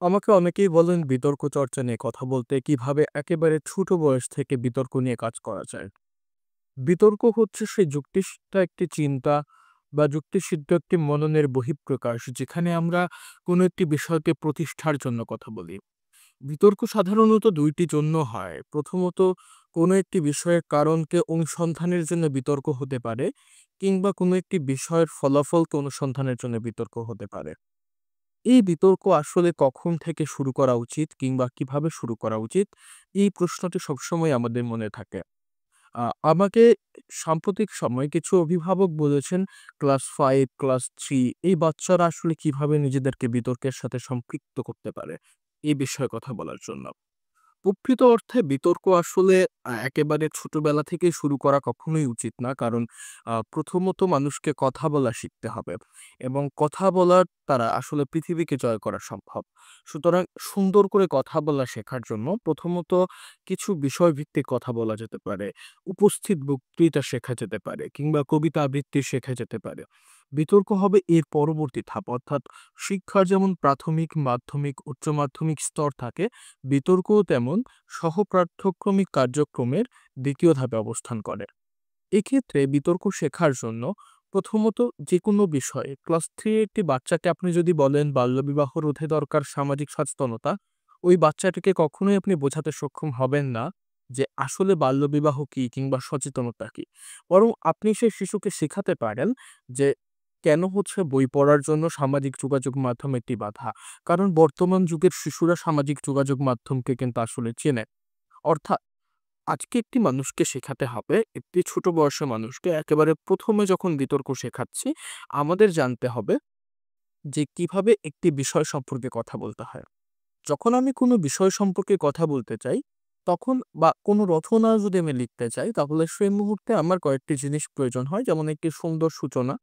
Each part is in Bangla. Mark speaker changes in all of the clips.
Speaker 1: আমাকে অনেকেই বলেন বিতর্ক চর্চা নিয়ে কথা বলতে কিভাবে একেবারে ছোট বয়স থেকে বিতর্ক নিয়ে কাজ করা যায়। বিতর্ক হচ্ছে সেই যুক্তিসিদ্ধ একটি চিন্তা বা যুক্তিসিদ্ধ একটি মননের বহিঃপ্রকাশ যেখানে আমরা কোনো একটি বিষয়কে প্রতিষ্ঠার জন্য কথা বলি। বিতর্ক সাধারণত দুইটি জন্য হয়। প্রথমত কোনো একটি বিষয়ের কারণকে অনুসন্ধানের জন্য বিতর্ক হতে পারে, কিংবা কোনো একটি বিষয়ের ফলাফলকে অনুসন্ধানের জন্য বিতর্ক হতে পারে। এই বিতর্ক আসলে কখন থেকে শুরু করা উচিত কিংবা কিভাবে শুরু করা উচিত, এই প্রশ্নটি সবসময় আমাদের মনে থাকে। আমাকে সাম্প্রতিক সময়ে কিছু অভিভাবক বলেছেন ক্লাস 5, ক্লাস 3 এই বাচ্চারা আসলে কিভাবে নিজেদেরকে বিতর্কের সাথে সম্পৃক্ত করতে পারে, এই বিষয়ে কথা বলার জন্য। প্রকৃত অর্থে বিতর্ক আসলে একেবারে ছোটবেলা থেকেই শুরু করা কখনোই উচিত না। কারণ প্রথমত মানুষকে কথা বলা শিখতে হবে এবং কথা বলার দ্বারা আসলে পৃথিবীকে জয় করা সম্ভব। সুতরাং সুন্দর করে কথা বলা শেখার জন্য প্রথমত কিছু বিষয়ভিত্তিক কথা বলা যেতে পারে, উপস্থিত বক্তৃতা শেখা যেতে পারে কিংবা কবিতা আবৃত্তি শেখা যেতে পারে। বিতর্ক হবে এর পরবর্তী ধাপ, অর্থাৎ শিক্ষার যেমন প্রাথমিক, মাধ্যমিক, উচ্চ মাধ্যমিক স্তর থাকে, বিতর্কও তেমন সহপাঠ্যক্রমিক কার্যক্রমের দ্বিতীয় ধাপে অবস্থান করে। এক্ষেত্রে বিতর্ক শেখার জন্য প্রথমত যেকোনো বিষয়ে ক্লাস 3 একটি বাচ্চাকে আপনি যদি বলেন বাল্যবিবাহ রোধে দরকার সামাজিক সচেতনতা, ওই বাচ্চাটিকে কখনোই আপনি বোঝাতে সক্ষম হবেন না যে আসলে বাল্যবিবাহ কি কিংবা সচেতনতা কি। বরং আপনি সেই শিশুকে শেখাতে পারেন যে কেন হচ্ছে বই পড়ার জন্য সামাজিক যোগাযোগ মাধ্যম একটি বাধা। কারণ বর্তমান যুগের শিশুরা সামাজিক যোগাযোগ মাধ্যমকে কিন্তু আসলে চেনে। অর্থাৎ আজকে একটি মানুষকে শেখাতে হবে, একটি ছোট বয়সের মানুষকে একেবারে ১ম এ যখন বিতর্ক শেখাচ্ছি, আমাদের জানতে হবে যে কিভাবে একটি বিষয় সম্পর্কে কথা বলতে হয়। যখন আমি কোনো বিষয় সম্পর্কে কথা বলতে চাই, তখন বা কোনো রচনা যদি আমি লিখতে চাই, তাহলে সেই মুহূর্তে আমার কয়েকটি জিনিস প্রয়োজন হয়। যেমন একটি সুন্দর সূচনা,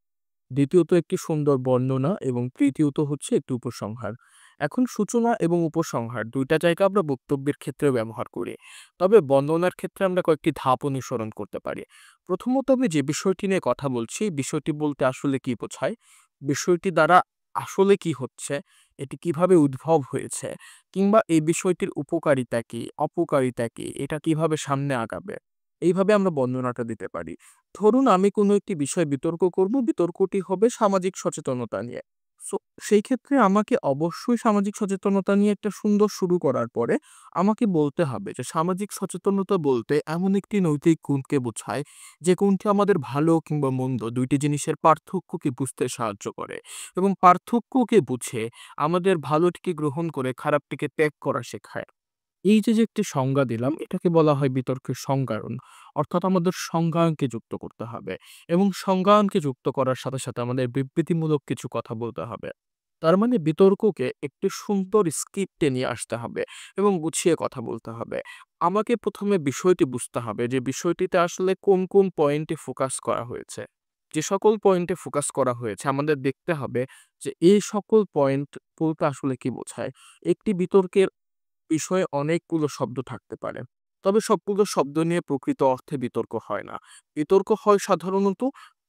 Speaker 1: দ্বিতীয়ত একটি সুন্দর বর্ণনা এবং তৃতীয়ত হচ্ছে একটি উপসংহার। এখন সূচনা এবং উপসংহার ২ টা জায়গা আমরা বক্তব্যের ক্ষেত্রেও ব্যবহার করি। তবে বর্ণনার ক্ষেত্রে আমরা কয়েকটি ধাপ অনুসরণ করতে পারি। প্রথমত আমি যে বিষয়টি নিয়ে কথা বলছি, বিষয়টি বলতে আসলে কি বোঝায়? বিষয়টি দ্বারা আসলে কি হচ্ছে? এটি কিভাবে উদ্ভব হয়েছে? কিংবা এই বিষয়টির উপকারিতা কি? অপকারিতা কি? এটা কিভাবে সামনে আগাবে? এইভাবে আমরা বর্ণনাটা দিতে পারি। ধরুন আমি কোনো একটি বিষয়ে বিতর্ক করব, বিতর্কটি হবে সামাজিক সচেতনতা নিয়ে। সো সেই ক্ষেত্রে আমাকে অবশ্যই সামাজিক সচেতনতা নিয়ে একটা সুন্দর শুরু করার পরে আমাকে বলতে হবে যে সামাজিক সচেতনতা বলতে এমন একটি নৈতিক গুণকে বোঝায় যে গুণটি আমাদের ভালো কিংবা মন্দ ২ টি জিনিসের পার্থক্যকে বুঝতে সাহায্য করে এবং পার্থক্যকে বুঝে আমাদের ভালোটিকে গ্রহণ করে খারাপটিকে ত্যাগ করা শেখায়। এই যে একটি সংজ্ঞা দিলাম, এটাকে বলা হয় বিতর্কের সংজ্ঞায়ন। অর্থাৎ আমাদের সংজ্ঞায়নকে যুক্ত করতে হবে এবং সংজ্ঞায়নকে যুক্ত করার সাথে আমাদের বিবৃতিমূলক কিছু কথা বলতে হবে। তার মানে বিতর্ককে একটি সুন্দর স্ক্রিপ্টে নিয়ে আসতে হবে এবং গুছিয়ে কথা বলতে হবে। আমাকে ১ম এ বিষয়টি বুঝতে হবে যে বিষয়টিতে আসলে কোন পয়েন্টে ফোকাস করা হয়েছে। যে সকল পয়েন্টে ফোকাস করা হয়েছে আমাদের দেখতে হবে যে এই সকল পয়েন্ট বলতে আসলে কি বোঝায়। একটি বিতর্কের বিষয়ে অনেকগুলো শব্দ থাকতে পারে। তবে সবগুলো শব্দ নিয়ে প্রকৃত অর্থে বিতর্ক হয় না। বিতর্ক হয় সাধারণত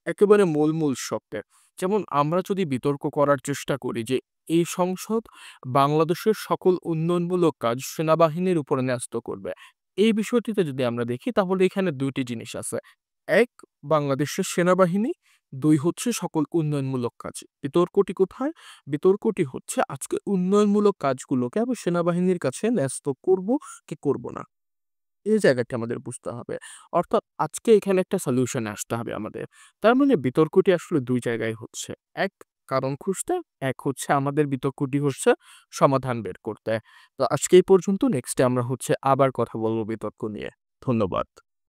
Speaker 1: একেবারে মূল শব্দে। যেমন আমরা যদি বিতর্ক করার চেষ্টা করি যে এই সংসদ বাংলাদেশের সকল উন্নয়নমূলক কাজ সেনাবাহিনীর উপরে ন্যস্ত করবে। এই বিষয়টিতে যদি আমরা দেখি তাহলে এখানে ২ টি জিনিস আছে। ১, বাংলাদেশের সেনাবাহিনী, ২ হচ্ছে সকল উন্নয়নমূলক কাজ। বিতর্কটি কোথায়? বিতর্কটি হচ্ছে আজকে উন্নয়নমূলক কাজগুলোকে আমি সেনাবাহিনীর কাছে ন্যস্ত করব কি করব না। এই জায়গাটি আমাদের বুঝতে হবে। অর্থাৎ আজকে এখানে একটা সলিউশন এ আসতে হবে আমাদের। তার মানে বিতর্কটি আসলে ২ জায়গায় হচ্ছে। ১, কারণ খুঁজতে, ১ হচ্ছে আমাদের বিতর্কটি হচ্ছে সমাধান বের করতে। তো আজকে এই পর্যন্ত। নেক্সট এ আমরা হচ্ছে আবার কথা বলব বিতর্ক নিয়ে। ধন্যবাদ।